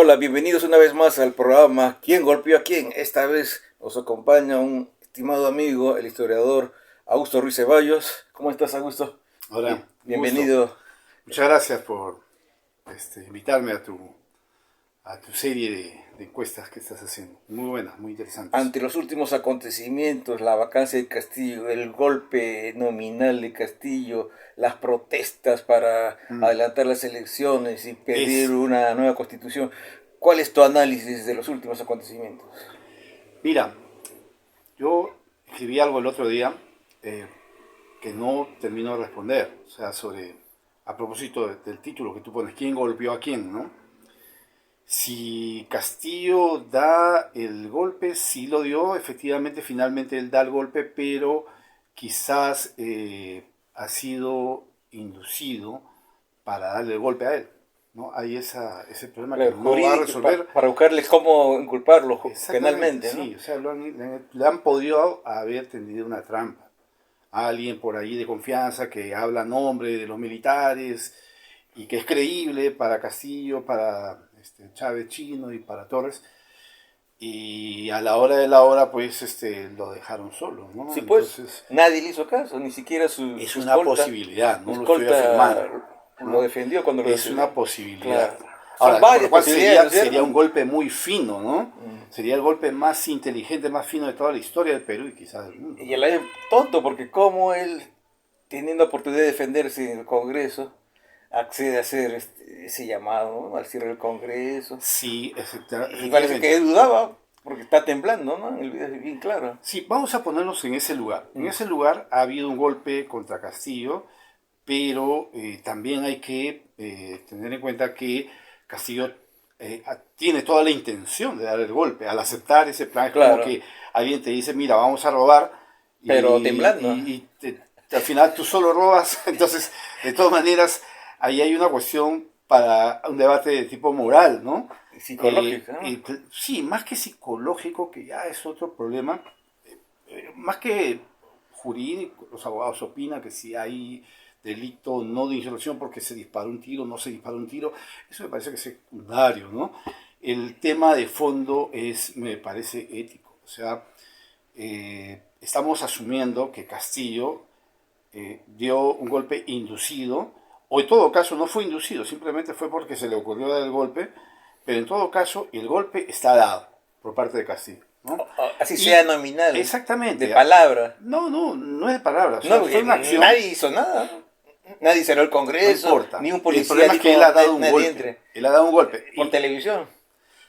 Hola, bienvenidos una vez más al programa ¿Quién golpeó a quién? Esta vez nos acompaña un estimado amigo, el historiador Augusto Ruiz Ceballos. ¿Cómo estás, Augusto? Ahora, un gusto. Bienvenido. Muchas gracias por invitarme a tu serie de encuestas que estás haciendo. Muy buenas, muy interesantes. Ante los últimos acontecimientos, la vacancia de Castillo, el golpe nominal de Castillo, las protestas para Mm. adelantar las elecciones y pedir Es, una nueva constitución, ¿cuál es tu análisis de los últimos acontecimientos? mira, yo escribí algo el otro día eh, que no termino de responder. O sea, a propósito del título que tú pones, ¿quién golpeó a quién, no? Si Castillo da el golpe, sí lo dio, efectivamente, finalmente él da el golpe, pero quizás ha sido inducido para darle el golpe a él, ¿no? Hay ese problema que Claro, no va a jurídico, resolver. para buscarle cómo inculparlo Exactamente, penalmente, ¿no? sí, o sea, le han podido haber tendido una trampa. Alguien por ahí de confianza que habla a nombre de los militares y que es creíble para Castillo, para Chávez Chino y para Torres, y a la hora de la hora pues lo dejaron solo, ¿no? Sí, pues, Entonces nadie le hizo caso, ni siquiera es su una escolta. posibilidad, Su no lo estoy escolta afirmando, lo ¿no? defendió cuando lo Es una defendió. posibilidad. Claro. Son Ahora, por lo varias cual posibilidades, ¿no sería, es cierto? sería un golpe muy fino, ¿no? Mm. Sería el golpe más inteligente, más fino de toda la historia del Perú y quizás del mundo, Y a ¿no? la vez tonto, porque como él, teniendo oportunidad de defenderse en el Congreso, accede a hacer ese llamado, ¿no? Al cierre del Congreso. Sí, Y parece que efectivamente. él dudaba, porque está temblando, ¿no? El video es bien claro. Sí, vamos a ponernos en ese lugar. En Mm. ese lugar ha habido un golpe contra Castillo, pero también hay que tener en cuenta que Castillo tiene toda la intención de dar el golpe. Al aceptar ese plan es como Claro, que alguien te dice, mira, vamos a robar pero temblando. al final tú solo robas. Entonces, de todas maneras, ahí hay una cuestión para un debate de tipo moral, ¿no? Psicológica, ¿no? Sí, más que psicológico, que ya es otro problema, más que jurídico, los abogados opinan que si hay delito no de insurrección porque se disparó un tiro, no se disparó un tiro, eso me parece que es secundario, ¿no? El tema de fondo me parece ético, o sea, estamos asumiendo que Castillo dio un golpe inducido, o en todo caso no fue inducido, simplemente fue porque se le ocurrió dar el golpe, pero en todo caso el golpe está dado por parte de Castillo, ¿no? Así sea Y nominal, de exactamente, palabra. no es de palabra, o sea, No, fue una acción, nadie hizo nada. Nadie salió al no Congreso, importa. ni un El policía problema es dijo que él ha dado un nadie golpe, entre él ha dado un golpe. por televisión.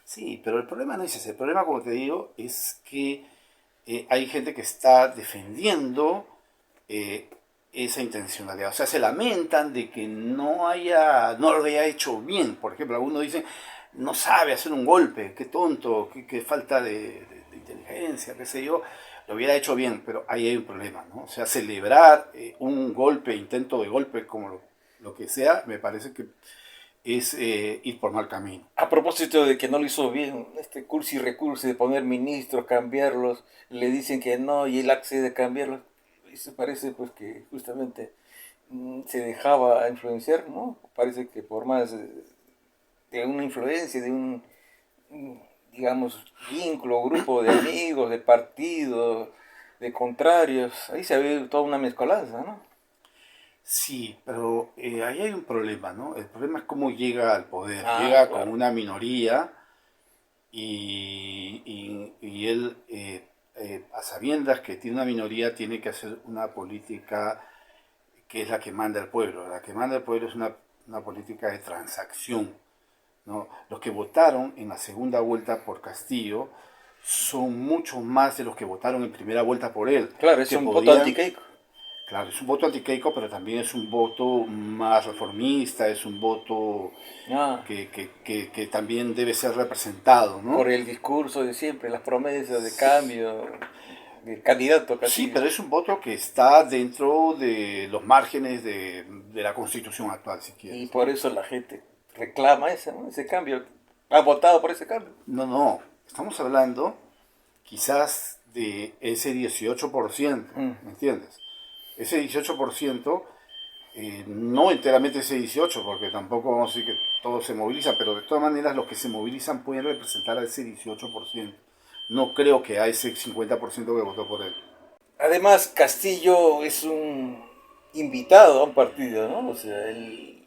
Sí, pero el problema no es ese, el problema, como te digo, es que hay gente que está defendiendo eh, esa intencionalidad. O sea, se lamentan de que no lo haya hecho bien. Por ejemplo, algunos dicen, no sabe hacer un golpe, qué tonto, qué falta de inteligencia, qué sé yo, lo hubiera hecho bien, pero ahí hay un problema, ¿no? O sea, celebrar un golpe, intento de golpe, como lo que sea, me parece que es ir por mal camino. A propósito de que no lo hizo bien, este curso y recurso de poner ministros, cambiarlos, le dicen que no y él accede a cambiarlos. Eso parece pues que justamente se dejaba influenciar, ¿no? Parece que por más de una influencia, digamos, vínculo, grupo de amigos, de partidos, de contrarios, ahí se ve toda una mezcolanza, ¿no? Sí, pero ahí hay un problema, ¿no? El problema es cómo llega al poder. Ah, Llega con claro. una minoría y él, a sabiendas que tiene una minoría, tiene que hacer una política que es la que manda el pueblo. La que manda el pueblo es una política de transacción, ¿no? Los que votaron en la segunda vuelta por Castillo son mucho más de los que votaron en primera vuelta por él, Claro, es que un voto podían. antiqueico. Claro, es un voto antiqueico, pero también es un voto más reformista, es un voto Ah, que también debe ser representado, ¿no? por el discurso de siempre, las promesas de Sí, cambio, del candidato sí, Castillo. pero es un voto que está dentro de los márgenes de la constitución actual, si Y quieres, por ¿no? eso la gente reclama ese, ¿no? Ese cambio. Ha votado por ese cambio. No, no, estamos hablando quizás de ese 18%, Mm. ¿me entiendes? Ese 18% No enteramente ese 18, porque tampoco vamos a decir que todos se movilizan, pero de todas maneras los que se movilizan pueden representar a ese 18%. No creo que a ese 50% que votó por él. Además, Castillo es un invitado a un partido, ¿no? O sea, él,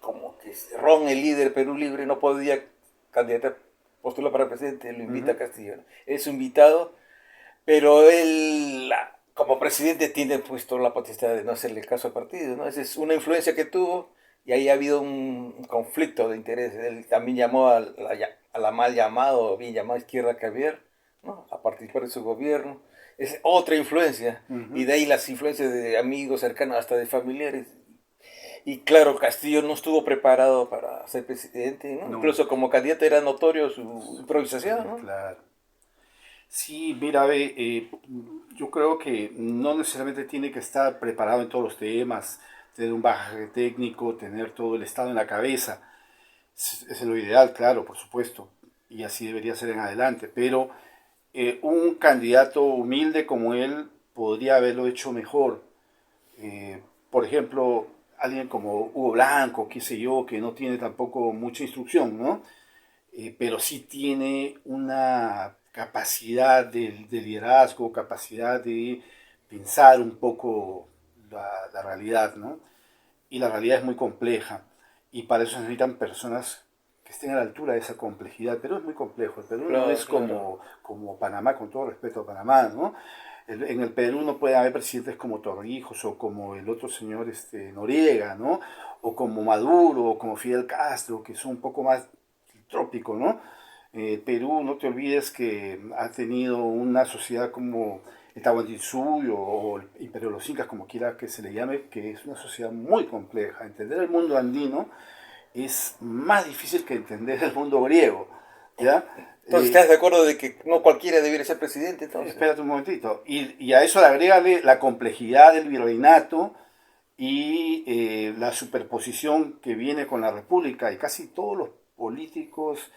como que Ron, el líder Perú Libre, no podía candidatar, postular para presidente, lo invita a Castillo, ¿no? Es un invitado, pero él, como presidente, tiene puesto la potestad de no hacerle caso al partido, ¿no? Esa es una influencia que tuvo y ahí ha habido un conflicto de intereses. Él también llamó a la mal llamado, bien llamada izquierda caviar, ¿no? A participar de su gobierno. Es otra influencia. Y de ahí las influencias de amigos cercanos, hasta de familiares. Y claro, Castillo no estuvo preparado para ser presidente, ¿no? No. Incluso como candidato era notorio su improvisación, ¿no? Claro. Sí, mira, ve, yo creo que no necesariamente tiene que estar preparado en todos los temas, tener un bagaje técnico, tener todo el estado en la cabeza. Es lo ideal, claro, por supuesto, y así debería ser en adelante, pero un candidato humilde como él podría haberlo hecho mejor. Por ejemplo, alguien como Hugo Blanco, qué sé yo, que no tiene tampoco mucha instrucción, ¿no? Pero sí tiene una capacidad de liderazgo, capacidad de pensar un poco la realidad, ¿no? Y la realidad es muy compleja y para eso se necesitan personas que estén a la altura de esa complejidad. Perú es muy complejo, el Perú no Claro, es claro. como Panamá, con todo respeto a Panamá, ¿no? En el Perú no puede haber presidentes como Torrijos o como el otro señor Noriega, ¿no? O como Maduro o como Fidel Castro, que son un poco más trópico, ¿no? Perú, no te olvides que ha tenido una sociedad como el Tahuantinsuyo o el Imperio de los Incas, como quiera que se le llame, que es una sociedad muy compleja. Entender el mundo andino es más difícil que entender el mundo griego, ¿ya? Entonces, ¿estás de acuerdo de que no cualquiera debiera ser presidente, entonces? Espérate un momentito. Y a eso le agrégale la complejidad del virreinato y la superposición que viene con la república. Y casi todos los políticos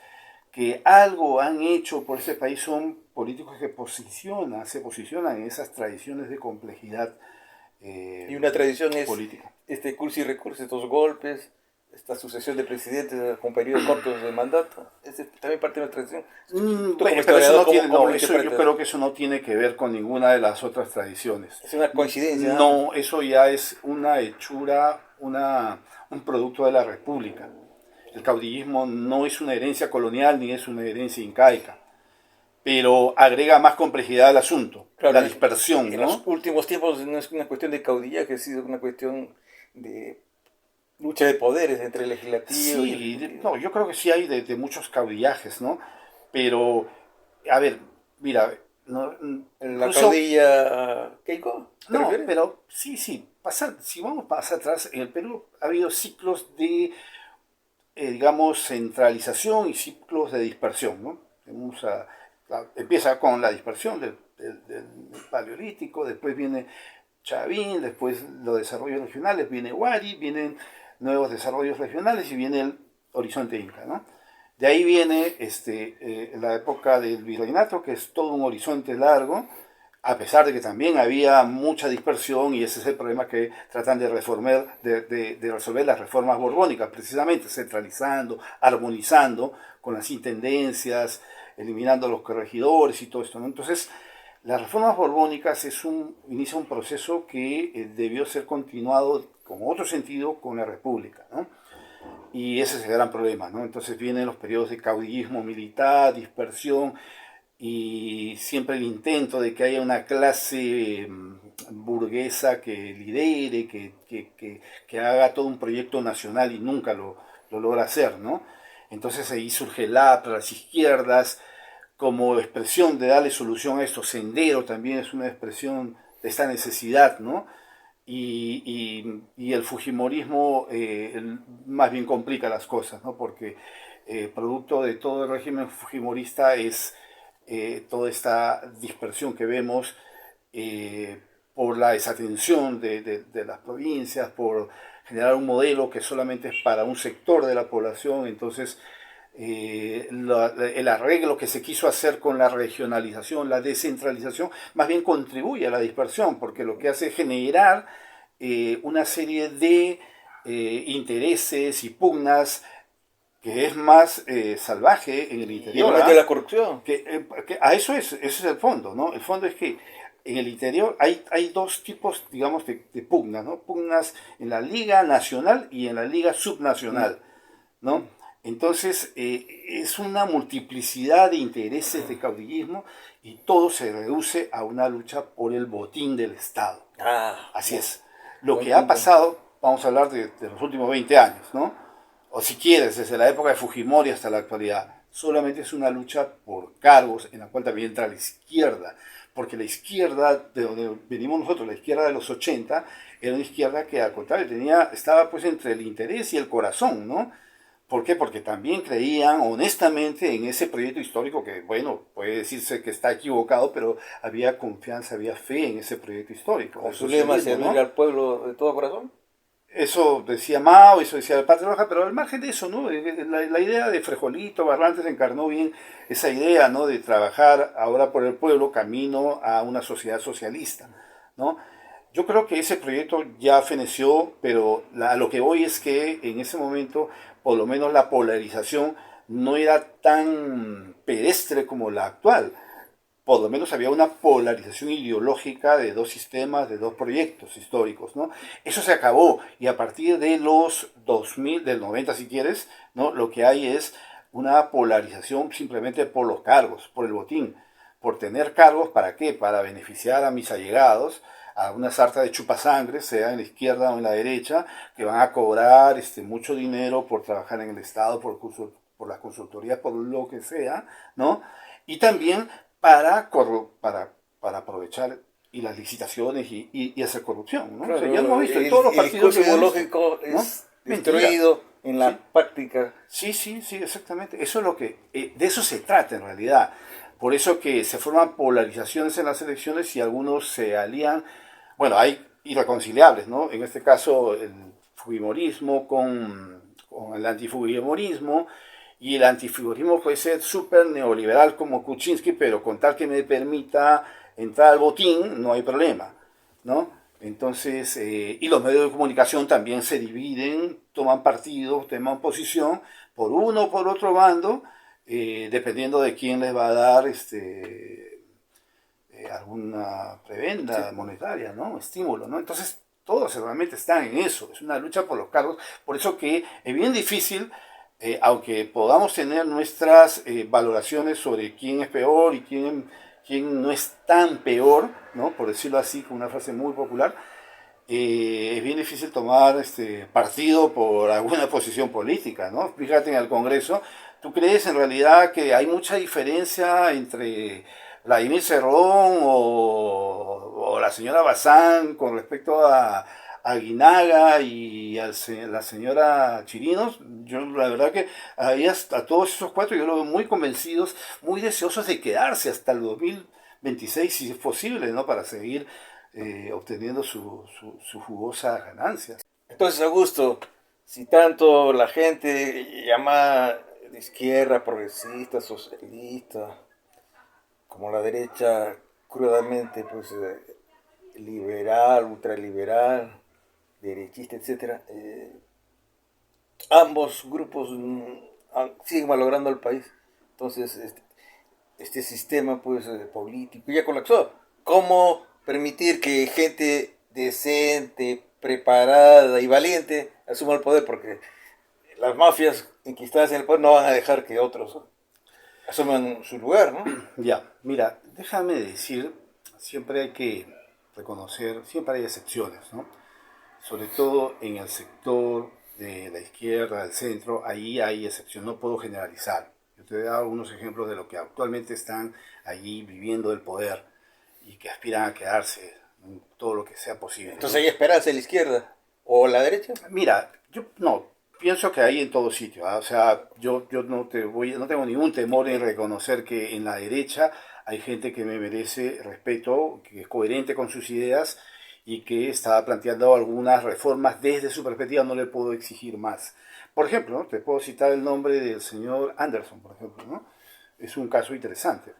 que algo han hecho por ese país son políticos que se posicionan en esas tradiciones de complejidad Y una tradición es política. este curso y recurso, estos golpes, esta sucesión de presidentes con periodos cortos de mandato. Es también parte de una tradición. Tú como Bueno, pero eso historiador, no tiene, ¿cómo no, lo eso yo interpretas? creo que eso no tiene que ver con ninguna de las otras tradiciones. Es una coincidencia, nada más. No, eso ya es una hechura, un producto de la República. El caudillismo no es una herencia colonial ni es una herencia incaica, pero agrega más complejidad al asunto, Claro, la dispersión, en los ¿no? últimos tiempos no es una cuestión de caudillaje, ha sido una cuestión de lucha de poderes entre el legislativo y el Sí, ejecutivo. no, yo creo que sí hay de muchos caudillajes, ¿no? Pero, a ver, mira, no, La incluso, caudilla Keiko, ¿te no, refieres? pero sí, sí, si vamos para atrás, en el Perú ha habido ciclos de, digamos, centralización y ciclos de dispersión, ¿no? Empieza con la dispersión del Paleolítico, después viene Chavín, después los desarrollos regionales, viene Huari, vienen nuevos desarrollos regionales y viene el horizonte Inca, ¿no? De ahí viene la época del virreinato, que es todo un horizonte largo, a pesar de que también había mucha dispersión, y ese es el problema que tratan de, de resolver las reformas borbónicas, precisamente centralizando, armonizando con las intendencias, eliminando los corregidores y todo esto, ¿no? Entonces, las reformas borbónicas inicia un proceso que debió ser continuado con otro sentido con la República, ¿no? Y ese es el gran problema, ¿no? Entonces vienen los periodos de caudillismo militar, dispersión, y siempre el intento de que haya una clase burguesa que lidere, que haga todo un proyecto nacional y nunca lo logra hacer, ¿no? Entonces ahí surge el APRA, las izquierdas, como expresión de darle solución a esto. Sendero también es una expresión de esta necesidad, ¿no? Y el Fujimorismo más bien complica las cosas, ¿no? Porque producto de todo el régimen fujimorista es toda esta dispersión que vemos por la desatención de las provincias, por generar un modelo que solamente es para un sector de la población. Entonces el arreglo que se quiso hacer con la regionalización, la descentralización, más bien contribuye a la dispersión, porque lo que hace es generar una serie de intereses y pugnas que es más salvaje en el Y interior. además de la corrupción. Que a eso ese es el fondo, ¿no? El fondo es que en el interior hay dos tipos, digamos, de pugnas, ¿no? Pugnas en la Liga Nacional y en la Liga Subnacional, ¿no? Entonces, es una multiplicidad de intereses de caudillismo y todo se reduce a una lucha por el botín del Estado. Así es. Lo Buen que ha punto. pasado, vamos a hablar de los últimos 20 años, ¿no? O si quieres, desde la época de Fujimori hasta la actualidad, solamente es una lucha por cargos en la cual también entra la izquierda, porque la izquierda, de donde venimos nosotros, la izquierda de los 80, era una izquierda que al contrario estaba pues entre el interés y el corazón, ¿no? ¿Por qué? Porque también creían honestamente en ese proyecto histórico que, bueno, puede decirse que está equivocado, pero había confianza, había fe en ese proyecto histórico, Con el su lema, socialismo, servir ¿no? al pueblo de todo corazón. Eso decía Mao, eso decía el Patria Roja, pero al margen de eso, ¿no? La idea de Frejolito Barrantes encarnó bien esa idea, ¿no? De trabajar ahora por el pueblo camino a una sociedad socialista, ¿no? Yo creo que ese proyecto ya feneció, pero a lo que voy es que en ese momento, por lo menos la polarización no era tan pedestre como la actual. Por lo menos había una polarización ideológica de dos sistemas, de dos proyectos históricos, ¿no? Eso se acabó y a partir de los 2000, del 90 si quieres, ¿no? Lo que hay es una polarización simplemente por los cargos, por el botín, por tener cargos, ¿para qué? Para beneficiar a mis allegados, a una sarta de chupasangre, sea en la izquierda o en la derecha, que van a cobrar mucho dinero por trabajar en el Estado, por las consultorías, por lo que sea, ¿no? Y también para aprovechar y las licitaciones y hacer corrupción, ¿no? O sea, ya lo hemos Claro, visto en todos los el partidos discurso lo hemos visto, ideológico ¿no? es Mentira, destruido en ¿sí? la práctica. Sí, sí, sí, exactamente. Eso es lo que, de eso se trata en realidad. Por eso que se forman polarizaciones en las elecciones y algunos se alían, bueno, hay irreconciliables, ¿no? En este caso el fujimorismo con el antifujimorismo, y el antifujimorismo puede ser súper neoliberal como Kuczynski, pero con tal que me permita entrar al botín, no hay problema, ¿no? Entonces, y los medios de comunicación también se dividen, toman partido, toman posición por uno o por otro bando, dependiendo de quién les va a dar alguna Sí. prebenda monetaria, ¿no? Estímulo, ¿no? Entonces, todos realmente están en eso, es una lucha por los cargos, por eso que es bien difícil, aunque podamos tener nuestras valoraciones sobre quién es peor y quién no es tan peor, ¿no? Por decirlo así, con una frase muy popular, es bien difícil tomar partido por alguna posición política, ¿no? Fíjate en el Congreso, ¿tú crees en realidad que hay mucha diferencia entre Vladimir Cerrón o la señora Bazán con respecto a Guinaga y la señora Chirinos? Yo la verdad que ahí a todos esos cuatro yo los veo muy convencidos, muy deseosos de quedarse hasta el 2026 si es posible, ¿no? Para seguir obteniendo su jugosa ganancia. Entonces, Augusto, si tanto la gente llama de izquierda, progresista, socialista, como la derecha crudamente, pues liberal, ultraliberal, derechista, etcétera, ambos grupos siguen malogrando al país. Entonces, este sistema pues político ya colapsó. ¿Cómo permitir que gente decente, preparada y valiente asuma el poder? Porque las mafias enquistadas en el poder no van a dejar que otros asuman su lugar, ¿no? Ya, mira, déjame decir, siempre hay que reconocer, siempre hay excepciones, ¿no? Sobre todo en el sector de la izquierda, del centro, ahí hay excepción, no puedo generalizar. Yo te he dado algunos ejemplos de lo que actualmente están allí viviendo el poder y que aspiran a quedarse en todo lo que sea posible, Entonces ¿no? hay esperanza en la izquierda o la derecha. Mira, yo no, pienso que hay en todo sitio, ¿ah? O sea, yo no tengo ningún temor en reconocer que en la derecha hay gente que me merece respeto, que es coherente con sus ideas y que está planteando algunas reformas desde su perspectiva, no le puedo exigir más. Por ejemplo, ¿no? Te puedo citar el nombre del señor Anderson, por ejemplo, ¿no? Es un caso interesante.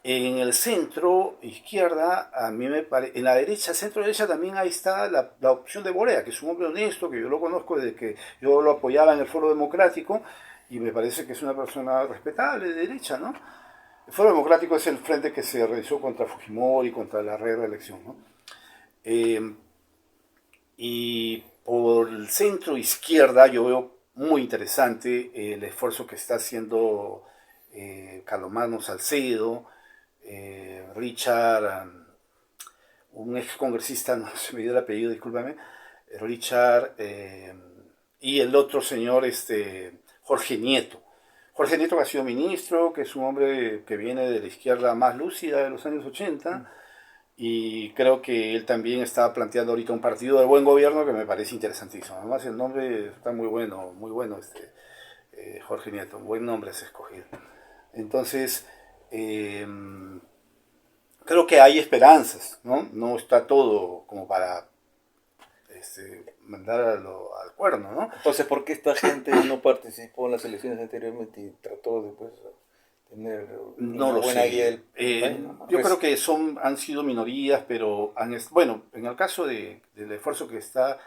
En el centro izquierda, a mí me parece, en la derecha, centro derecha también ahí está la opción de Borea, que es un hombre honesto, que yo lo conozco desde que yo lo apoyaba en el Foro Democrático y me parece que es una persona respetable de derecha, ¿no? El Foro Democrático es el frente que se realizó contra Fujimori, contra la reelección, ¿no? Eh, y por el centro izquierda yo veo muy interesante el esfuerzo que está haciendo Carlomagno Salcedo, Richard, un ex congresista, no se me dio el apellido, discúlpame, Richard, y el otro señor, Jorge Nieto. Jorge Nieto que ha sido ministro, que es un hombre que viene de la izquierda más lúcida de los años 80, y creo que él también está planteando ahorita un partido de buen gobierno que me parece interesantísimo. Además el nombre está muy bueno Jorge Nieto, un buen nombre se ha escogido. Entonces, eh, creo que hay esperanzas, ¿no? No está todo como para mandar al cuerno, ¿no? Entonces, ¿por qué esta gente no participó en las elecciones anteriormente y trató de pues, tener No una lo buena guía sé. del país? ¿No? Yo creo que han sido minorías, pero bueno, en el caso del esfuerzo que está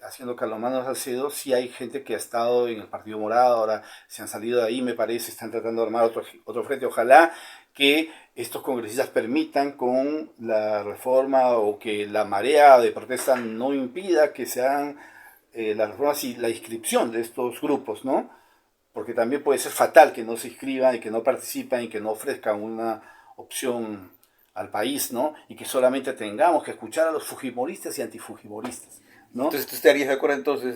haciendo Carlomagno Salcedo, sí hay gente que ha estado en el Partido Morado, ahora se han salido de ahí, me parece, están tratando de armar otro frente. Ojalá que estos congresistas permitan con la reforma o que la marea de protesta no impida que se hagan las reformas y la inscripción de estos grupos, ¿no? Porque también puede ser fatal que no se inscriban y que no participen y que no ofrezcan una opción al país, ¿no? Y que solamente tengamos que escuchar a los fujimoristas y antifujimoristas, ¿no? Entonces, ¿tú estarías de acuerdo entonces,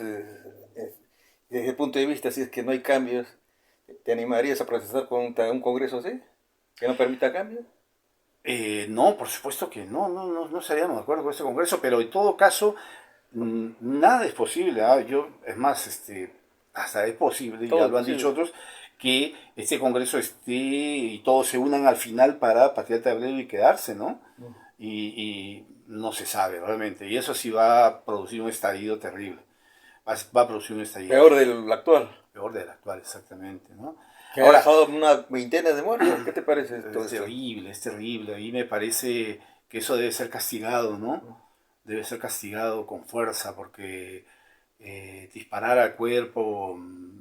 desde el punto de vista, si es que no hay cambios, te animarías a procesar con un Congreso así, que no permita cambios? No, por supuesto que no estaríamos de acuerdo con este Congreso, pero en todo caso, nada es posible. ¿Ah? Es más, hasta es posible, y Todo ya es lo han dicho posible. otros, que este Congreso esté y todos se unan al final para patear el tablero y quedarse, ¿no? Y no se sabe realmente. Y eso sí va a producir un estallido terrible. Va a producir un estallido Peor del actual, peor del actual, exactamente, ¿no? que ha Ahora, dejado una veintena de muertos. ¿Qué te parece todo es esto? terrible, es terrible. A mí me parece que eso debe ser castigado, ¿no? Debe ser castigado con fuerza porque disparar al cuerpo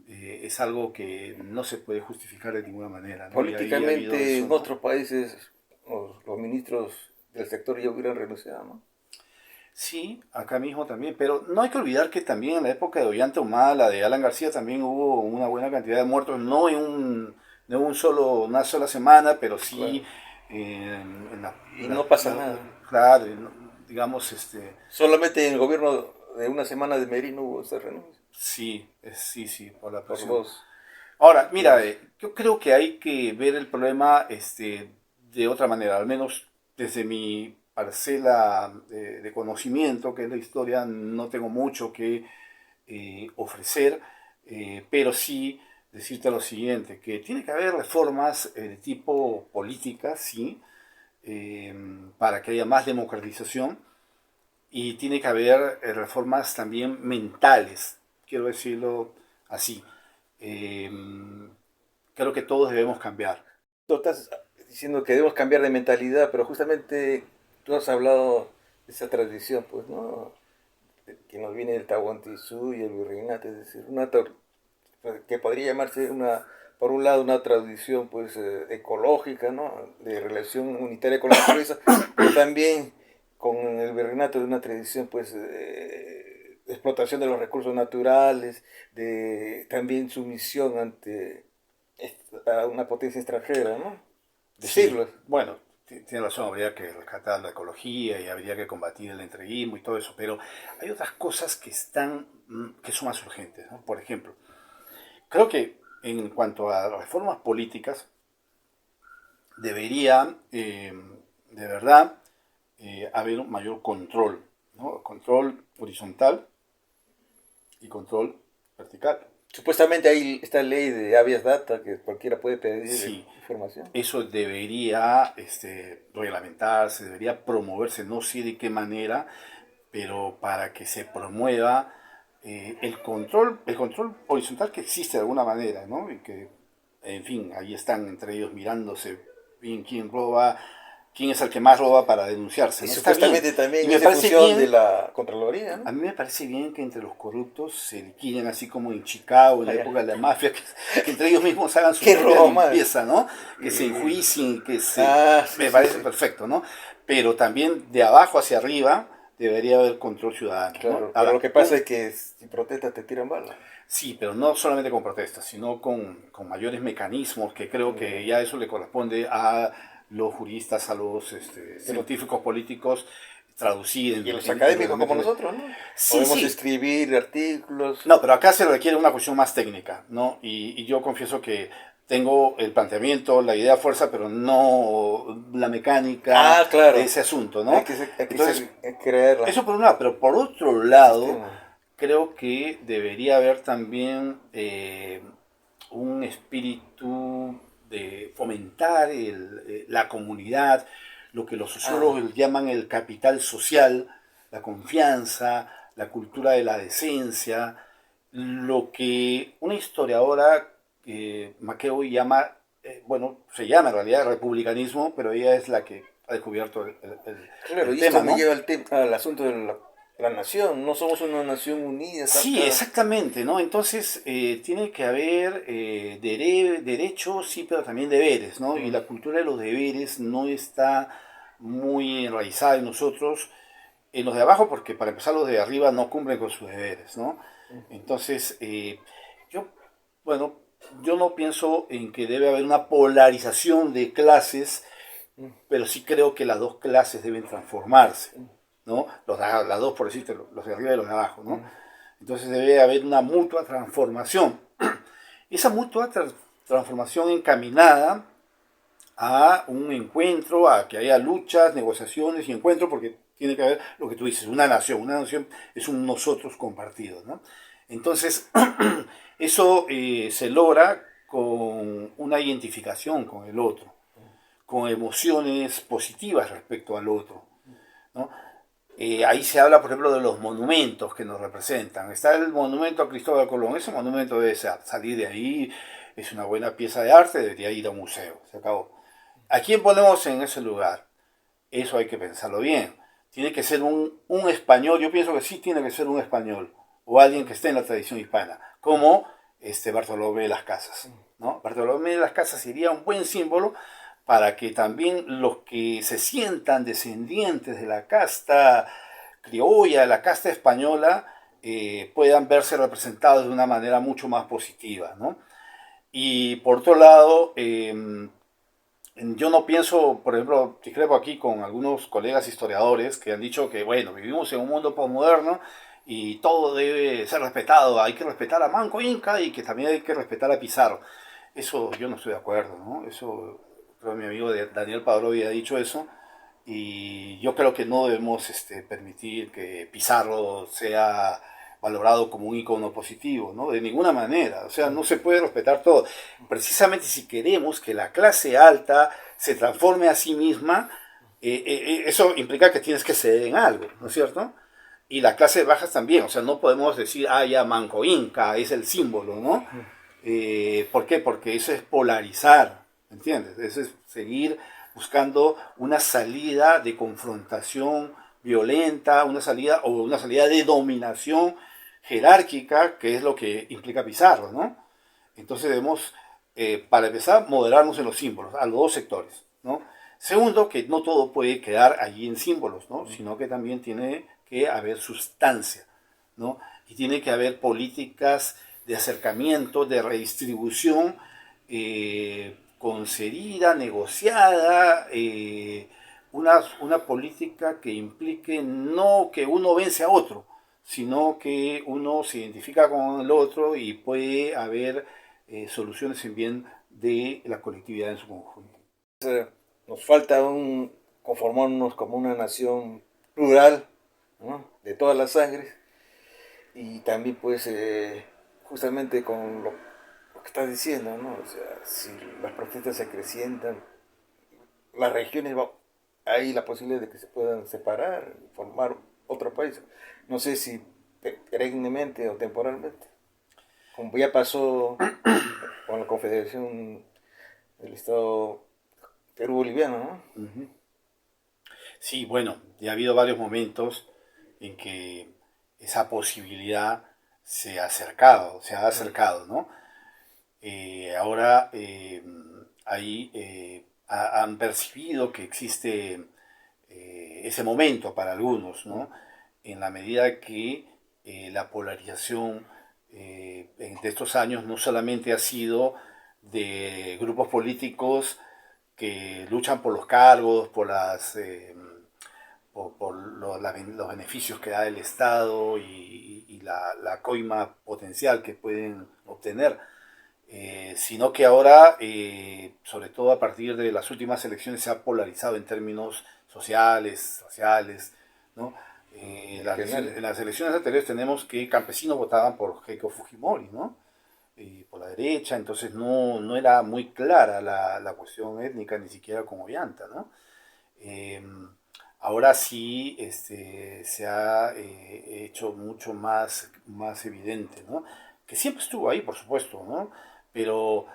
es algo que no se puede justificar de ninguna manera, ¿no? Y ahí ha habido Políticamente, eso, en ¿no? otros países, los ministros del sector ya hubieran renunciado, ¿no? Sí, acá mismo también, pero no hay que olvidar que también en la época de Ollanta Humala, de Alan García, también hubo una buena cantidad de muertos, no en una sola semana, pero sí Claro. en Y no pasa nada. claro, digamos, Solamente en el gobierno de una semana de Merino hubo esta renuncia, sí, sí, por la por presión. dos Ahora, mira, días. yo creo que hay que ver el problema de otra manera, al menos desde mi parcela de conocimiento, que es la historia, no tengo mucho que ofrecer, pero sí decirte lo siguiente, que tiene que haber reformas de tipo política, sí, eh, para que haya más democratización, y tiene que haber reformas también mentales, quiero decirlo así. Eh, Creo que todos debemos cambiar. Tú estás diciendo que debemos cambiar de mentalidad, pero justamente tú has hablado de esa tradición, pues, ¿no? Que nos viene del Tahuantinsuyo y el virreinato, es decir, que podría llamarse por un lado una tradición pues ecológica, ¿no? De relación unitaria con la naturaleza, pero también con el virreinato de una tradición pues de explotación de los recursos naturales, de también sumisión ante a una potencia extranjera, ¿no? De Sí, siglos. bueno, tiene razón, habría que rescatar la ecología y habría que combatir el entreguismo y todo eso, pero hay otras cosas que son más urgentes, ¿no? Por ejemplo, creo que en cuanto a reformas políticas, debería de verdad haber un mayor control, ¿no? Control horizontal y control vertical. Supuestamente hay esta ley de habeas data que cualquiera puede pedir Sí, información. eso debería reglamentarse, debería promoverse, no sé de qué manera, pero para que se promueva el control horizontal que existe de alguna manera, ¿no? Y que, en fin, ahí están entre ellos mirándose bien quién roba, quién es el que más roba para denunciarse, Y ¿no? Está bien. supuestamente también Y me es de parece función bien, de la Contraloría, a ¿no? mí me parece bien que entre los corruptos se liquiden así como en Chicago, en la Allá. época de la mafia, que entre ellos mismos hagan su ¿Qué propia robo más? limpieza, ¿no? Que se Y- enjuicien, que se... Ah, sí, Me sí, parece sí. perfecto, ¿no? Pero también de abajo hacia arriba debería haber control ciudadano, ¿no? Claro, pero lo Ahora, que pasa es que si protestas te tiran bala. sí, pero no solamente con protestas, sino con mayores mecanismos que creo que Mm. ya eso le corresponde a los juristas, a los Y los, científicos políticos, traducir y los en académicos como reglamentos. nosotros, ¿no? Sí, Podemos sí. escribir artículos. No, pero acá se requiere una cuestión más técnica, ¿no? Y yo confieso que tengo el planteamiento, la idea fuerza, pero no la mecánica Ah, de claro. ese asunto, Hay ¿no? que, hay que Entonces, ser, hay que creerla, eso por un lado, pero por otro el lado, sistema. creo que debería haber también un espíritu de fomentar la comunidad, lo que los Ah, sociólogos llaman el capital social, la confianza, la cultura de la decencia, lo que una historiadora, McKeown, llama, bueno, se llama en realidad republicanismo, pero ella es la que ha descubierto claro, el y esto tema, me ¿no? lleva al asunto de la nación. No somos una nación unida, Sí, exactamente, ¿no? Entonces tiene que haber derechos, sí, pero también deberes, ¿no? Y Mm. la cultura de los deberes no está muy enraizada en nosotros, en los de abajo, porque para empezar los de arriba no cumplen con sus deberes, ¿no? Entonces, yo, bueno, yo no pienso en que debe haber una polarización de clases, Mm. pero sí creo que las dos clases deben transformarse, ¿no? Las dos, por decirte, los de arriba y los de abajo, ¿no? Mm. Entonces debe haber una mutua transformación. Esa mutua transformación encaminada a un encuentro, a que haya luchas, negociaciones y encuentros, porque tiene que haber lo que tú dices, una nación es un nosotros compartido, ¿no? Entonces, eso se logra con una identificación con el otro, con emociones positivas respecto al otro, ¿no? Ahí se habla, por ejemplo, de los monumentos que nos representan. Está el monumento a Cristóbal Colón. Ese monumento debe salir de ahí. Es una buena pieza de arte, debería ir a un museo. Se acabó. ¿A quién ponemos en ese lugar? Eso hay que pensarlo bien. Tiene que ser un español. Yo pienso que sí tiene que ser un español. O alguien que esté en la tradición hispana. Como Bartolomé de las Casas, ¿no? Bartolomé de las Casas sería un buen símbolo para que también los que se sientan descendientes de la casta criolla, de la casta española, puedan verse representados de una manera mucho más positiva, ¿no? Y por otro lado, yo no pienso, por ejemplo, discrepo aquí con algunos colegas historiadores que han dicho que, bueno, vivimos en un mundo postmoderno y todo debe ser respetado, hay que respetar a Manco Inca y que también hay que respetar a Pizarro. Eso yo no estoy de acuerdo, ¿no? Eso, creo que mi amigo Daniel Padrón ha dicho eso, y yo creo que no debemos permitir que Pizarro sea valorado como un icono positivo, ¿no? De ninguna manera, o sea, no se puede respetar todo. Precisamente si queremos que la clase alta se transforme a sí misma, eso implica que tienes que ceder en algo, ¿no es cierto? Y las clases bajas también, o sea, no podemos decir, ah, ya Manco Inca es el símbolo, ¿no? ¿Por qué? Porque eso es polarizar, ¿entiendes? Eso es seguir buscando una salida de confrontación violenta, una salida de dominación jerárquica, que es lo que implica Pizarro, ¿no? Entonces debemos, para empezar, moderarnos en los símbolos, a los dos sectores, ¿no? Segundo, que no todo puede quedar allí en símbolos, ¿no? Sino que también tiene que haber sustancia, ¿no? Y tiene que haber políticas de acercamiento, de redistribución concedida, negociada, una política que implique no que uno vence a otro, sino que uno se identifica con el otro y puede haber soluciones en bien de la colectividad en su conjunto. Nos falta conformarnos como una nación plural, ¿no? De todas las sangres. Y también pues justamente con lo que estás diciendo, ¿no? O sea, si las protestas se acrecientan, las regiones hay la posibilidad de que se puedan separar, formar otro país. No sé si perennemente o temporalmente, como ya pasó con la Confederación del Estado Perú-boliviano, ¿no? Ujú. Sí, bueno, ya ha habido varios momentos en que esa posibilidad se ha acercado, ¿no? Ahora ahí han percibido que existe ese momento para algunos, ¿no? En la medida que la polarización de estos años no solamente ha sido de grupos políticos que luchan por los cargos, los beneficios que da el Estado y la coima potencial que pueden obtener, sino que ahora, sobre todo a partir de las últimas elecciones, se ha polarizado en términos sociales, raciales, ¿no? Regional. En las elecciones anteriores tenemos que campesinos votaban por Keiko Fujimori, ¿no? Por la derecha, entonces no era muy clara la cuestión étnica, ni siquiera con Ollanta, ¿no? Eh, Ahora sí se ha hecho mucho más evidente, ¿no? Que siempre estuvo ahí, por supuesto, ¿no? Pero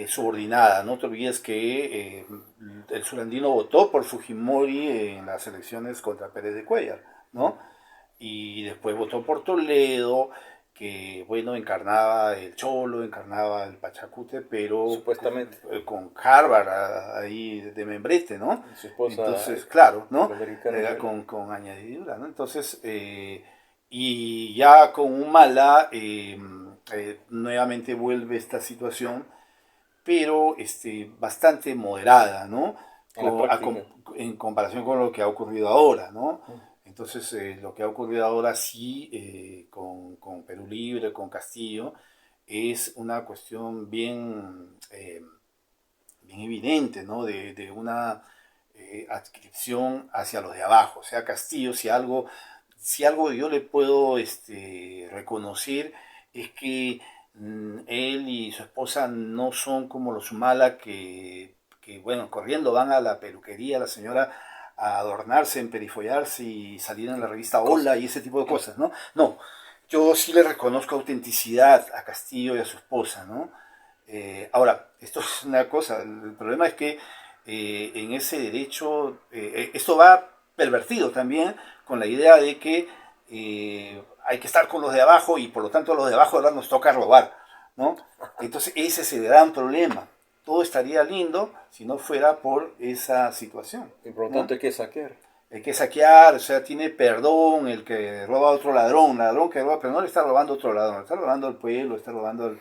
subordinada. No te olvides que el surandino votó por Fujimori en las elecciones contra Pérez de Cuéllar, ¿no? Y después votó por Toledo, que bueno, encarnaba el Cholo, encarnaba el Pachacute, pero Supuestamente. con Harvard ahí de membrete, ¿no? Y su esposa Entonces, claro, ¿no? afroamericana israelí. Con añadidura, ¿no? Entonces, y ya con Humala, nuevamente vuelve esta situación, pero bastante moderada, ¿no? En la práctica. En comparación con lo que ha ocurrido ahora, ¿no? Entonces, lo que ha ocurrido ahora sí, con Perú Libre, con Castillo, es una cuestión bien evidente, ¿no? De una adscripción hacia los de abajo. O sea, Castillo, si algo yo le puedo reconocer, es que él y su esposa no son como los Humala bueno, corriendo van a la peluquería, la señora a adornarse, emperifollarse y salir en la revista Hola y ese tipo de cosas, ¿no? No, yo sí le reconozco autenticidad a Castillo y a su esposa, ¿no? Ahora, esto es una cosa, el problema es que en ese derecho, esto va pervertido también con la idea de que hay que estar con los de abajo y por lo tanto a los de abajo ahora nos toca robar, ¿no? Entonces ese es el gran problema. Todo estaría lindo si no fuera por esa situación, Y por lo ¿no? tanto hay que saquear. Hay que saquear, o sea, tiene perdón el que roba a otro ladrón que roba, pero no le está robando a otro ladrón, le está robando al pueblo, le está robando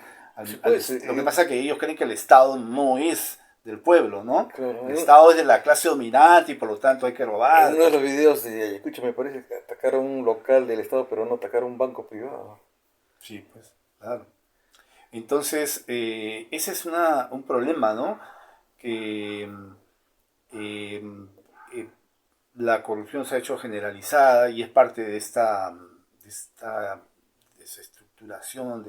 Sí, pues, lo que pasa es que ellos creen que el Estado no es del pueblo, ¿no? claro, El Estado es de la clase dominante y por lo tanto hay que en robar. uno de los videos de Ayacucho me parece que atacaron un local del Estado, pero no atacaron un banco privado. Sí, pues, claro. Entonces, ese es un problema, ¿no? Que eh, eh, la corrupción se ha hecho generalizada y es parte de esta desestructuración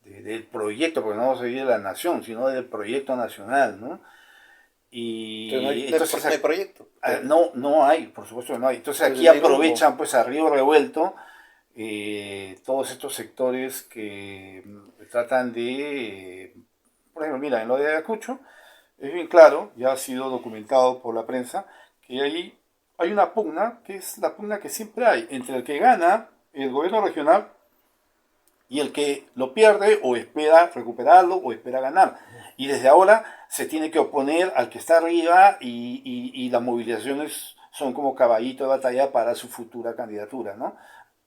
del proyecto, porque no vamos a vivir de la nación, sino del proyecto nacional, ¿no? Entonces Y no hay entonces proyecto. no hay, por supuesto que no hay. Entonces Entonces aquí no hay rumbo. aprovechan pues a río revuelto todos estos sectores que tratan por ejemplo, mira, en lo de Ayacucho, es bien claro, ya ha sido documentado por la prensa, que ahí hay una pugna, que es la pugna que siempre hay, entre el que gana el gobierno regional y el que lo pierde o espera recuperarlo o espera ganar. Y desde ahora se tiene que oponer al que está arriba y las movilizaciones son como caballito de batalla para su futura candidatura, ¿no?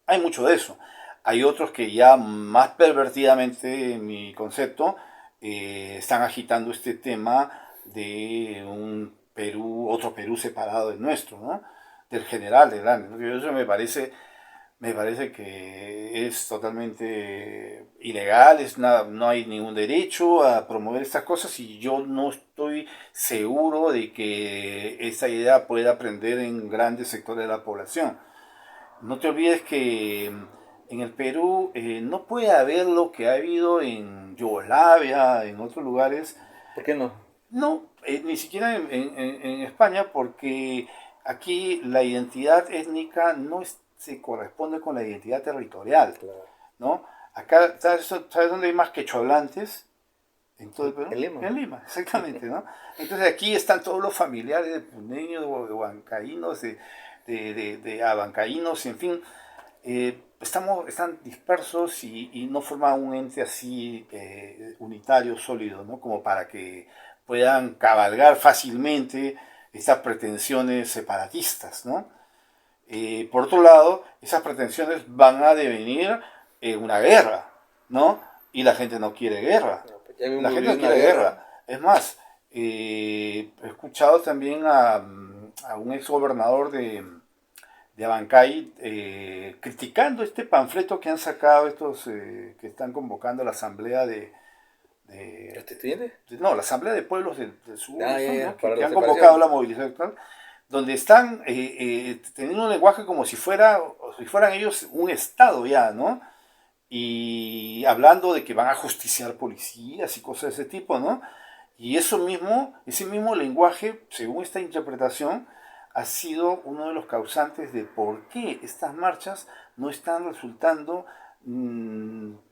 Hay mucho de eso. Hay otros que ya más pervertidamente, en mi concepto, están agitando este tema de un Perú, otro Perú separado del nuestro, ¿no? Del general, del grande. Eso me parece que es totalmente ilegal, no hay ningún derecho a promover estas cosas y yo no estoy seguro de que esta idea pueda prender en grandes sectores de la población. No te olvides que en el Perú no puede haber lo que ha habido en Yugoslavia, en otros lugares, ¿Por qué no? no, ni siquiera en España, porque aquí la identidad étnica no se corresponde con la identidad territorial, Claro. ¿no? Acá, ¿sabes dónde hay más quechohablantes? En todo el Perú. En Lima. En Lima, exactamente, ¿no? Entonces aquí están todos los familiares de puneños, de huancaínos, de abancaínos, en fin. Están dispersos y no forman un ente así unitario, sólido, ¿no? Como para que puedan cabalgar fácilmente estas pretensiones separatistas, ¿no? Por otro lado, esas pretensiones van a devenir una guerra, ¿no? Y la gente no quiere guerra. No, pues ya La hemos gente no vivido una quiere guerra. guerra. Es más, he escuchado también a un ex gobernador de Abancay criticando este panfleto que han sacado estos que están convocando la asamblea ¿Este tiene? no, la asamblea de pueblos del sur, Ah, ya, ¿no? ya, para Que la han convocado separación. la movilización actual, donde están teniendo un lenguaje como si fueran ellos un estado ya, ¿no? Y hablando de que van a justiciar policías y cosas de ese tipo, ¿no? Y ese mismo lenguaje, según esta interpretación, ha sido uno de los causantes de por qué estas marchas no están resultando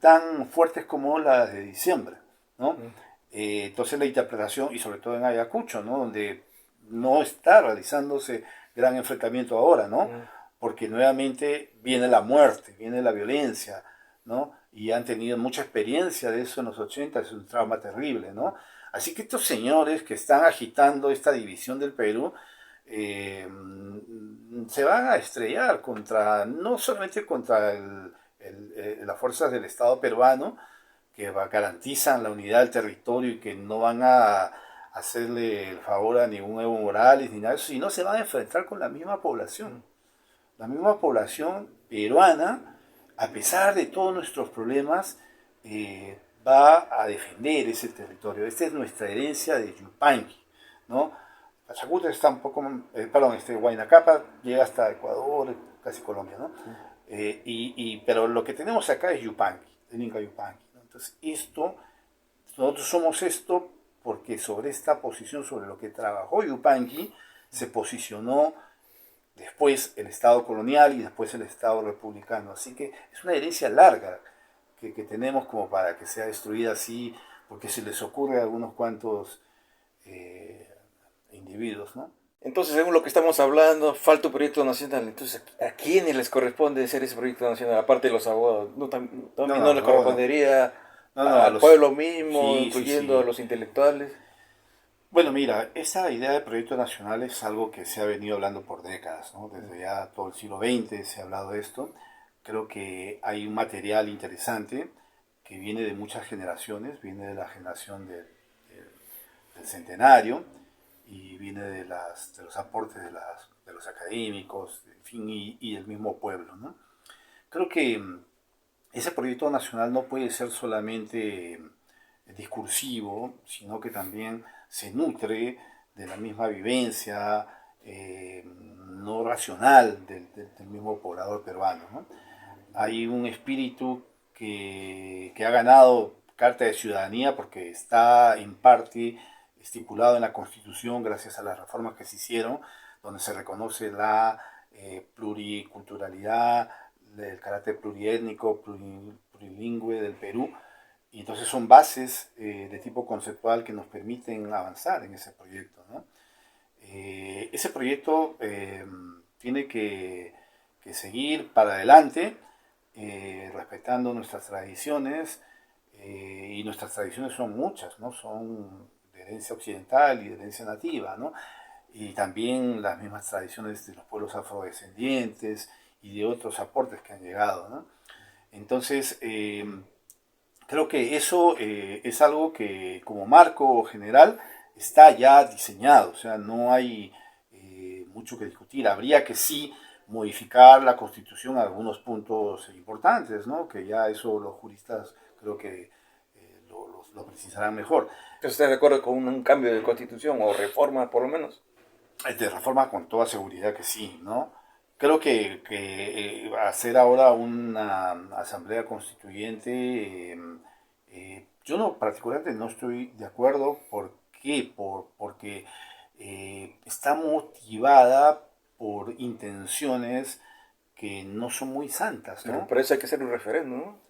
tan fuertes como las de diciembre, ¿no? Mm. Entonces la interpretación, y sobre todo en Ayacucho, ¿no? Donde no está realizándose gran enfrentamiento ahora, ¿no? Mm. Porque nuevamente viene la muerte, viene la violencia, ¿no? Y han tenido mucha experiencia de eso en los 80, es un trauma terrible, ¿no? Así que estos señores que están agitando esta división del Perú eh, se van a estrellar no solamente contra las fuerzas del Estado peruano, que garantizan la unidad del territorio y que no van a hacerle el favor a ningún Evo Morales ni nada de eso, sino se van a enfrentar con la misma población. La misma población peruana, a pesar de todos nuestros problemas, va a defender ese territorio. Esta es nuestra herencia de Yupanqui, ¿no? Pachacuti está un poco, perdón, Huayna Cápac llega hasta Ecuador, casi Colombia, ¿no? Pero lo que tenemos acá es Yupanqui, el Inca Yupanqui, ¿no? Entonces, nosotros somos esto porque sobre esta posición, sobre lo que trabajó Yupanqui, se posicionó después el Estado colonial y después el Estado republicano. Así que es una herencia larga que tenemos como para que sea destruida así, porque se les ocurre a algunos cuantos eh, individuos, ¿no? Entonces, según lo que estamos hablando, falta un proyecto nacional. Entonces, ¿a quiénes les corresponde hacer ese proyecto nacional? Aparte de los abogados. ¿No, No, también no no, les no, no, correspondería no, no, a al los... pueblo mismo, Sí, sí, incluyendo a sí. los intelectuales? Bueno, mira, esa idea de proyecto nacional es algo que se ha venido hablando por décadas, ¿no? Desde ya todo el siglo XX se ha hablado de esto. Creo que hay un material interesante que viene de muchas generaciones, viene de la generación del centenario y viene de los aportes de los académicos, en fin, y del mismo pueblo, ¿no? Creo que ese proyecto nacional no puede ser solamente discursivo, sino que también se nutre de la misma vivencia no racional del mismo poblador peruano, ¿no? Hay un espíritu que ha ganado carta de ciudadanía porque está en parte estipulado en la Constitución gracias a las reformas que se hicieron, donde se reconoce la pluriculturalidad, el carácter pluriétnico, plurilingüe del Perú, y entonces son bases de tipo conceptual que nos permiten avanzar en ese proyecto, ¿no? Ese proyecto tiene que seguir para adelante, respetando nuestras tradiciones, y nuestras tradiciones son muchas, ¿no? Son de herencia occidental y de herencia nativa, ¿no? Y también las mismas tradiciones de los pueblos afrodescendientes y de otros aportes que han llegado, ¿no? Entonces, creo que eso es algo que como marco general está ya diseñado, o sea, no hay mucho que discutir. Habría que sí modificar la Constitución en algunos puntos importantes, ¿no? Que ya eso los juristas creo que lo precisarán mejor. ¿Entonces está de acuerdo con un cambio de constitución o reforma, por lo menos? De reforma con toda seguridad que sí, ¿no? Creo que hacer ahora una asamblea constituyente, yo no particularmente no estoy de acuerdo. ¿Por qué? Porque está motivada por intenciones que no son muy santas, Pero ¿no? para eso hay que hacer un referéndum, ¿no?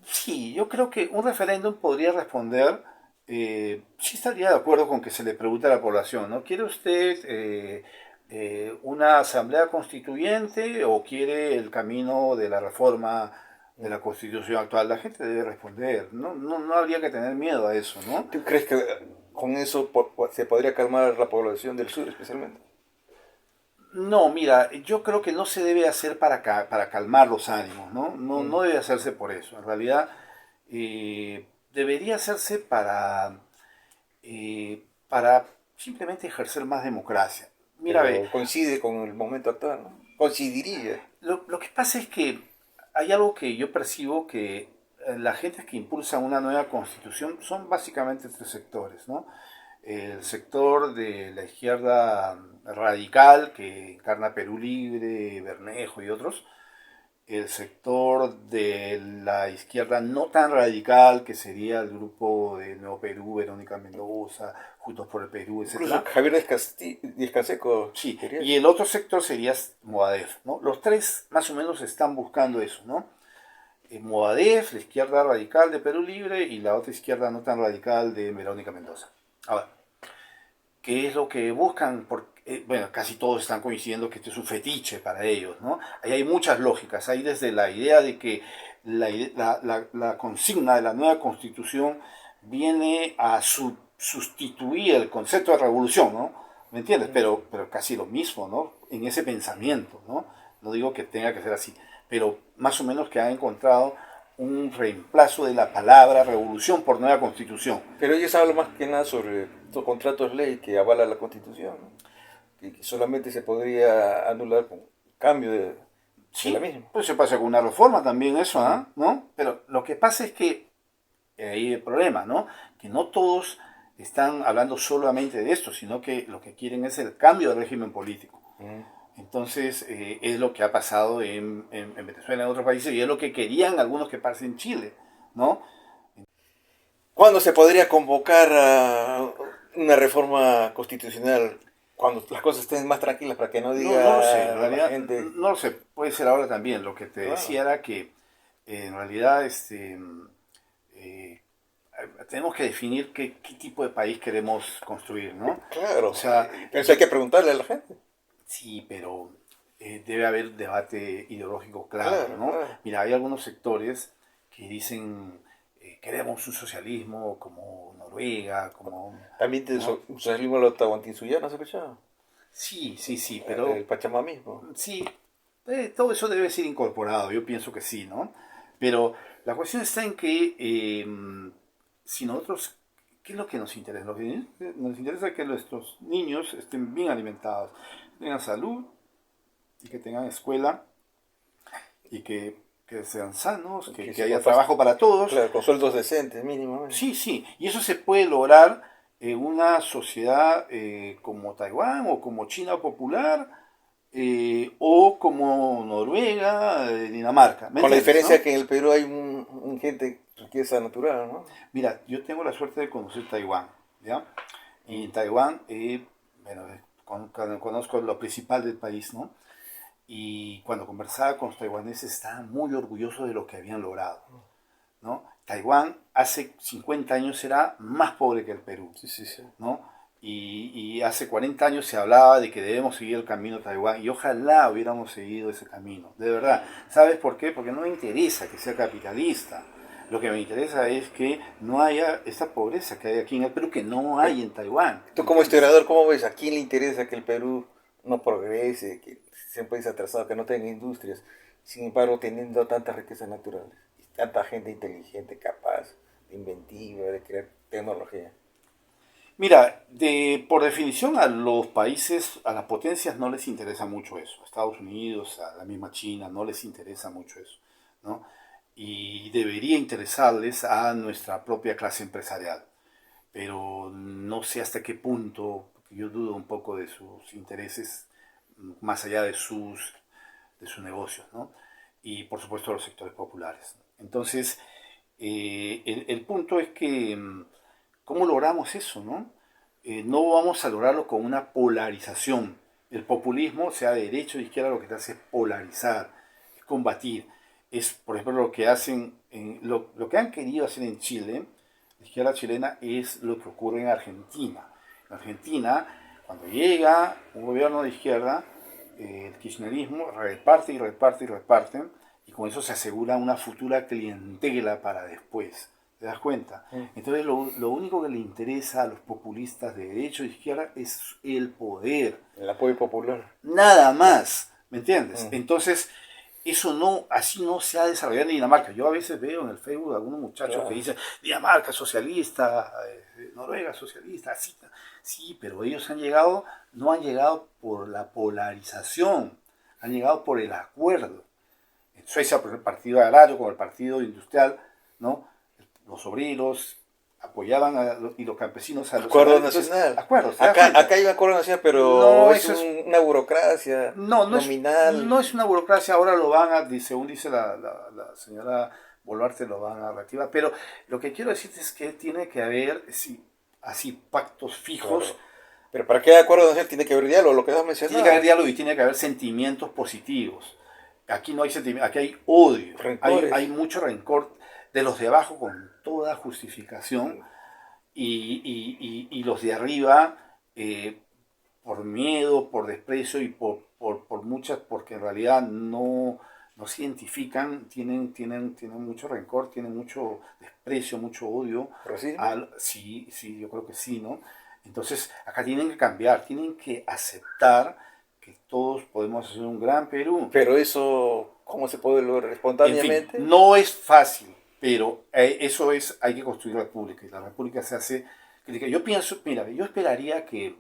Sí, yo creo que un referéndum podría responder sí estaría de acuerdo con que se le pregunte a la población, ¿no? ¿Quiere usted una asamblea constituyente o quiere el camino de la reforma de la constitución actual? La gente debe responder, no habría que tener miedo a eso, ¿no? ¿Tú crees que con eso se podría calmar la población del sur especialmente? No, mira, yo creo que no se debe hacer para calmar los ánimos, ¿no? Mm. No debe hacerse por eso. En realidad, debería hacerse para simplemente ejercer más democracia. Mira, ve, Pero coincide con el momento actual, ¿no? Coincidiría. lo que pasa es que hay algo que yo percibo que la gente que impulsa una nueva constitución son básicamente tres sectores, ¿no? El sector de la izquierda radical, que encarna Perú Libre, Bermejo y otros, el sector de la izquierda no tan radical, que sería el grupo de Nuevo Perú, Verónica Mendoza, Juntos por el Perú, Incluso etc. Javier Díaz-Canseco Sí, quería y eso. el otro sector sería Movadef, ¿no? Los tres más o menos están buscando eso, ¿no? Movadef, la izquierda radical de Perú Libre y la otra izquierda no tan radical de Verónica Mendoza. Ahora, ¿qué es lo que buscan? Porque, bueno, casi todos están coincidiendo que este es un fetiche para ellos, ¿no? Ahí hay muchas lógicas, hay desde la idea de que la consigna de la nueva constitución viene a sustituir el concepto de revolución, ¿no? ¿Me entiendes? Pero casi lo mismo, ¿no? En ese pensamiento, ¿no? No digo que tenga que ser así, pero más o menos que han encontrado un reemplazo de la palabra revolución por nueva constitución. Pero ellos hablan más que nada sobre los contratos ley que avala la Constitución, ¿no? Que solamente se podría anular con cambio de la Sí, misma. pues se pasa con una reforma también eso, Ujú. ¿ah? ¿No? Pero lo que pasa es que ahí hay el problema, ¿no? Que no todos están hablando solamente de esto, sino que lo que quieren es el cambio de régimen político. Ujú. Entonces, es lo que ha pasado en Venezuela, en otros países, y es lo que querían algunos que pase en Chile, ¿no? ¿Cuándo se podría convocar a una reforma constitucional? Cuando las cosas estén más tranquilas para que no No lo sé, en diga la realidad, gente, no lo sé, puede ser ahora también. Lo que te claro, decía era que en realidad eh, tenemos que definir qué tipo de país queremos construir, ¿no? O claro, sea, pero eso hay yo, que preguntarle a la gente. sí, pero debe haber debate ideológico claro, Claro, ¿no? claro. Mira, hay algunos sectores que dicen queremos un socialismo como Noruega, como, También te ¿no? socialismo lo Tahuantinsuyo, ¿no has escuchado? Sí, sí, sí, El pero pachamamismo. sí, todo eso debe ser incorporado, yo pienso que sí, ¿no? Pero la cuestión está en que si nosotros, ¿qué es lo que nos interesa? Lo que nos interesa es que nuestros niños estén bien alimentados, tengan salud y que tengan escuela y que sean sanos, Que que se haya trabajo para todos. claro, con sueldos decentes, mínimamente. Sí, sí, y eso se puede lograr en una sociedad como Taiwán o como China popular o como Noruega, Dinamarca, ¿me Con la entiendes, diferencia no? que en el Perú hay un gente riqueza natural, ¿no? Mira, yo tengo la suerte de conocer Taiwán, ¿ya? Y Mm. en Taiwán, bueno, conozco lo principal del país, ¿no? Y cuando conversaba con los taiwaneses estaban muy orgullosos de lo que habían logrado, ¿no? Taiwán hace 50 años era más pobre que el Perú, Sí, sí, sí. ¿no? Y hace 40 años se hablaba de que debemos seguir el camino de Taiwán y ojalá hubiéramos seguido ese camino, de verdad. ¿Sabes por qué? Porque no me interesa que sea capitalista. Lo que me interesa es que no haya esa pobreza que hay aquí en el Perú, que no Pero hay en Taiwán, ¿me tú como entiendes? historiador, ¿cómo ves? ¿A quién le interesa que el Perú no progrese, que sea un país atrasado, que no tenga industrias, sin embargo teniendo tantas riquezas naturales, y tanta gente inteligente, capaz, inventiva, de crear tecnología? Mira, por definición a los países, a las potencias no les interesa mucho eso. A Estados Unidos, a la misma China, no les interesa mucho eso, ¿no? Y debería interesarles a nuestra propia clase empresarial. Pero no sé hasta qué punto, porque yo dudo un poco de sus intereses más allá de sus negocios, ¿no? Y por supuesto los sectores populares. Entonces, el punto es que, ¿cómo logramos eso, no? No vamos a lograrlo con una polarización. El populismo, sea de derecha o de izquierda, lo que te hace es polarizar, es combatir. Es, por ejemplo, lo que hacen, lo que han querido hacer en Chile, la izquierda chilena es lo que ocurre en Argentina. En Argentina, cuando llega un gobierno de izquierda, el kirchnerismo reparte y reparte y reparte, y con eso se asegura una futura clientela para después. ¿Te das cuenta? Entonces lo único que le interesa a los populistas de derecha e izquierda es el poder. El apoyo popular. Nada más. ¿Me entiendes? Entonces, eso no, así no se ha desarrollado en Dinamarca. Yo a veces veo en el Facebook a algunos muchachos que dicen, Dinamarca socialista, Noruega socialista, así. Sí, pero ellos no han llegado por la polarización, han llegado por el acuerdo. En Suecia, por el partido agrario, con el partido industrial, ¿no? Los obreros apoyaban y los campesinos a los acuerdo nacional. Acuerdos, acá hay un acuerdo nacional, pero no, es una burocracia nominal. No es una burocracia, ahora lo van a, según dice la señora Boluarte, lo van a reactivar. Pero lo que quiero decirte es que tiene que haber así pactos fijos. Claro. Pero para que haya acuerdo nacional tiene que haber diálogo, lo que has mencionado. Tiene que haber diálogo y tiene que haber sentimientos positivos. Aquí no hay sentimientos, aquí hay odio. Hay mucho rencor de los de abajo con toda justificación y los de arriba por miedo, por desprecio y por muchas, porque en realidad no se identifican, tienen mucho rencor, tienen mucho desprecio, mucho odio. Sí, yo creo que sí, ¿no? Entonces acá tienen que cambiar, tienen que aceptar que todos podemos hacer un gran Perú. Pero eso, ¿cómo se puede lograr espontáneamente? En fin, no es fácil, pero eso es, hay que construir la república, y la república se hace crítica. Yo pienso, mira, yo esperaría que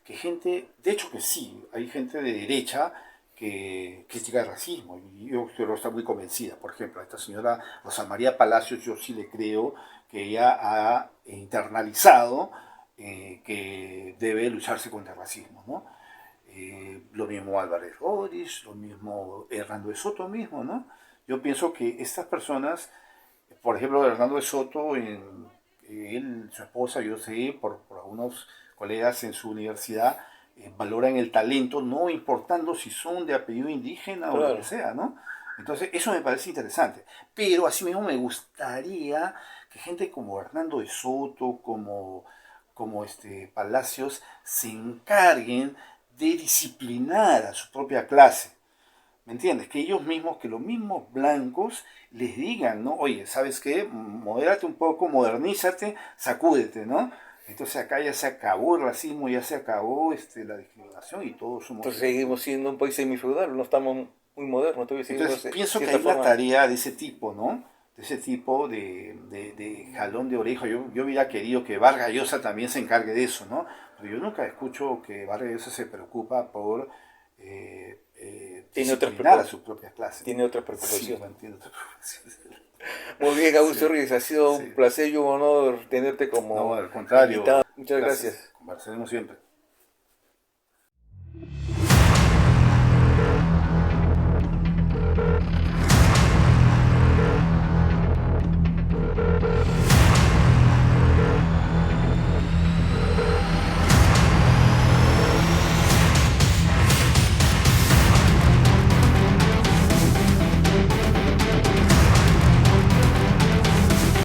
gente, de hecho que sí, hay gente de derecha que critica el racismo, y yo creo que está muy convencida. Por ejemplo, a esta señora Rosa María Palacios, yo sí le creo que ella ha internalizado que debe lucharse contra el racismo, ¿no? Lo mismo Álvarez Rodríguez, lo mismo Hernando de Soto mismo, ¿no? Yo pienso que estas personas, por ejemplo, Hernando de Soto, él, su esposa, yo sé, por algunos colegas en su universidad, valoran el talento, no importando si son de apellido indígena o lo que sea, ¿no? Entonces, eso me parece interesante. Pero asimismo me gustaría que gente como Hernando de Soto, como Palacios, se encarguen de disciplinar a su propia clase. ¿Me entiendes? Que ellos mismos, que los mismos blancos les digan, ¿no? Oye, ¿sabes qué? Modérate un poco, modernízate, sacúdete, ¿no? Entonces acá ya se acabó el racismo, ya se acabó la discriminación y todos somos... Entonces seguimos siendo un país semifeudal, no estamos muy modernos. Entonces pienso que hay una tarea de ese tipo, ¿no? De ese tipo de jalón de oreja. Yo hubiera querido que Vargas Llosa también se encargue de eso, ¿no? Pero yo nunca escucho que Vargas Llosa se preocupa por disciplinar a sus propias clases. Tiene otra preocupación. Sí, entiendo otra preocupación. Muy bien, Augusto Rodríguez, ha sido un placer y un honor tenerte como al contrario, invitado. Muchas gracias. Conversaremos siempre.